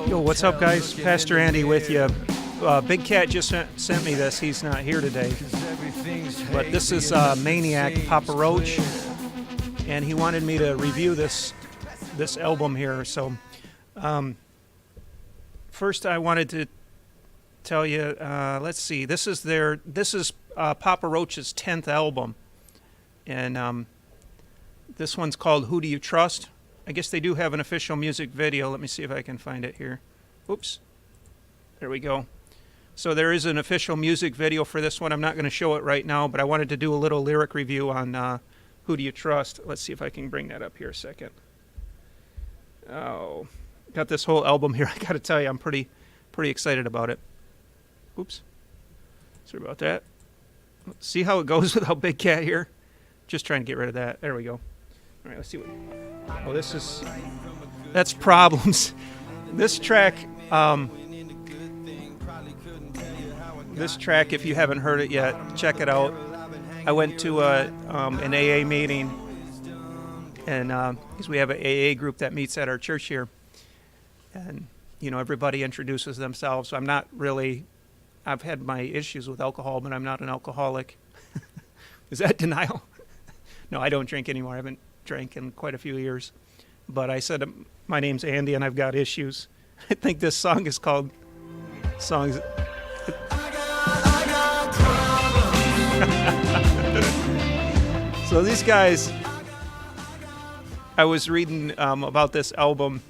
Yo, what's up, guys? Pastor Andy with you. Big Cat just sent me this. He's not here today. But this is Maniac, Papa Roach. And he wanted me to review this album here. So, first I wanted to tell you, let's see. This is Papa Roach's 10th album. And this one's called Who Do You Trust? I guess they do have an official music video. Let me see if I can find it here. Oops. There we go. So there is an official music video for this one. I'm not going to show it right now, but I wanted to do a little lyric review on Who Do You Trust? Let's see if I can bring that up here a second. Oh, got this whole album here. I got to tell you, I'm pretty excited about it. Oops. Sorry about that. See how it goes without Big Cat here? Just trying to get rid of that. There we go. All right, let's see what... Oh, that's Problems. This track, if you haven't heard it yet, check it out. I went to an AA meeting, and because we have an AA group that meets at our church here, and everybody introduces themselves. So I've had my issues with alcohol, but I'm not an alcoholic. Is that denial? No, I don't drink anymore. I haven't drank in quite a few years. But I said, my name's Andy and I've got issues. I think this song is called Songs. So these guys, I was reading about this album,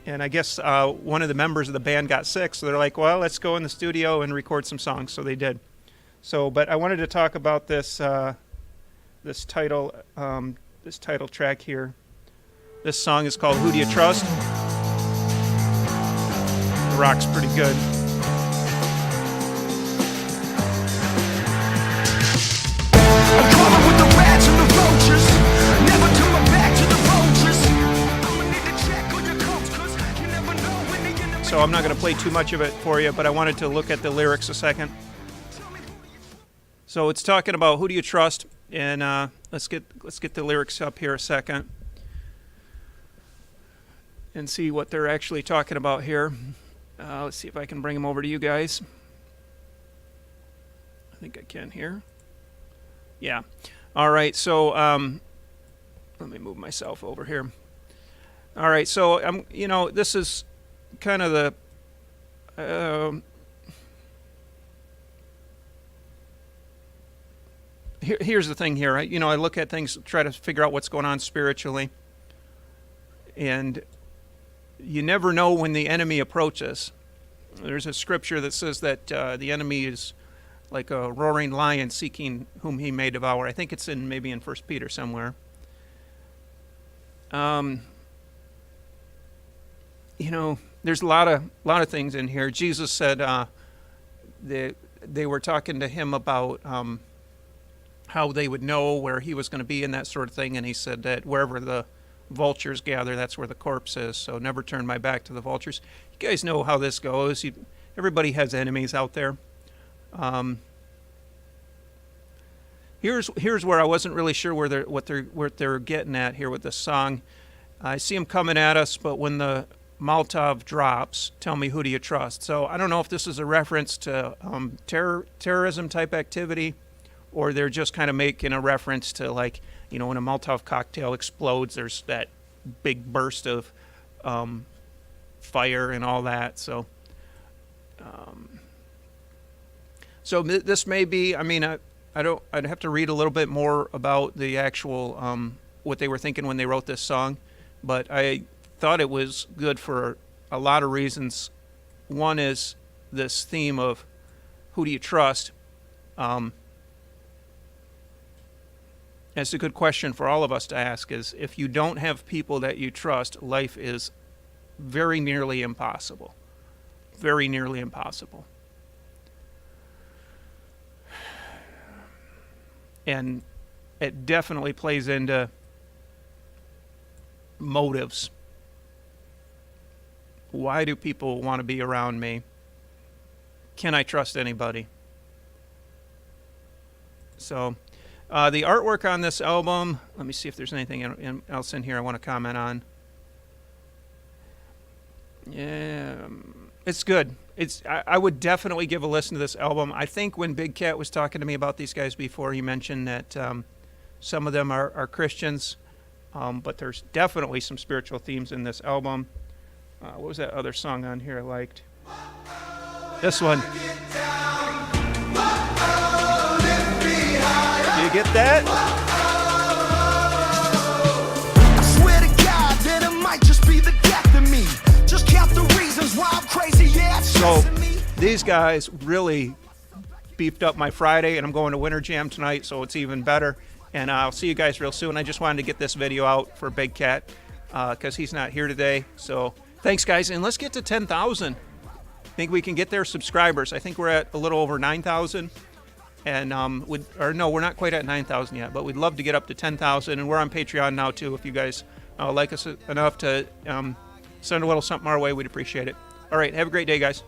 and I guess one of the members of the band got sick, so they're like, well, let's go in the studio and record some songs. So they did. But I wanted to talk about this title track here. This song is called Who Do You Trust? The rock's pretty good. I'm crawling with the rats and the roaches. Never turn my back to the roaches. I'ma need to check on your coats, 'cause you never know when the enemy... So I'm not going to play too much of it for you, but I wanted to look at the lyrics a second. So it's talking about who do you trust, and let's get the lyrics up here a second and see what they're actually talking about here. Let's see if I can bring them over to you guys. I think I can here. Yeah. All right. So let me move myself over here. All right. So this is kind of the here's the thing here. I look at things, try to figure out what's going on spiritually, and you never know when the enemy approaches. There's a scripture that says that the enemy is like a roaring lion seeking whom he may devour. I think it's maybe in 1 Peter somewhere. There's a lot of things in here. Jesus said they were talking to him about how they would know where he was going to be and that sort of thing, and he said that wherever the vultures gather, that's where the corpse is, so never turn my back to the vultures. You guys know how this goes. Everybody has enemies out there. Here's where I wasn't really sure what they're getting at here with this song. I see them coming at us, but when the Molotov drops, tell me who do you trust? So I don't know if this is a reference to terrorism type activity, or they're just kind of making a reference to, like, when a Molotov cocktail explodes, there's that big burst of fire and all that. So, this may be. I mean, I'd have to read a little bit more about the actual what they were thinking when they wrote this song, but I thought it was good for a lot of reasons. One is this theme of who do you trust. It's a good question for all of us to ask, is if you don't have people that you trust, life is very nearly impossible. Very nearly impossible. And it definitely plays into motives. Why do people want to be around me? Can I trust anybody? So the artwork on this album, let me see if there's anything else in here I want to comment on. Yeah, it's good. I would definitely give a listen to this album. I think when Big Cat was talking to me about these guys before, he mentioned that some of them are Christians, but there's definitely some spiritual themes in this album. What was that other song on here I liked? This one. Do you get that? I swear to God that it might just be the death of me. Just count the reasons why I'm crazy, yeah, it's So stressing me. these guys really beefed up my Friday, and I'm going to Winter Jam tonight, so it's even better. And I'll see you guys real soon. I just wanted to get this video out for Big Cat because he's not here today. So thanks, guys, and let's get to 10,000. I think we can get their subscribers. I think we're at a little over 9,000. And we're not quite at 9,000 yet, but we'd love to get up to 10,000. And we're on Patreon now, too. If you guys like us enough to send a little something our way, we'd appreciate it. All right, have a great day, guys.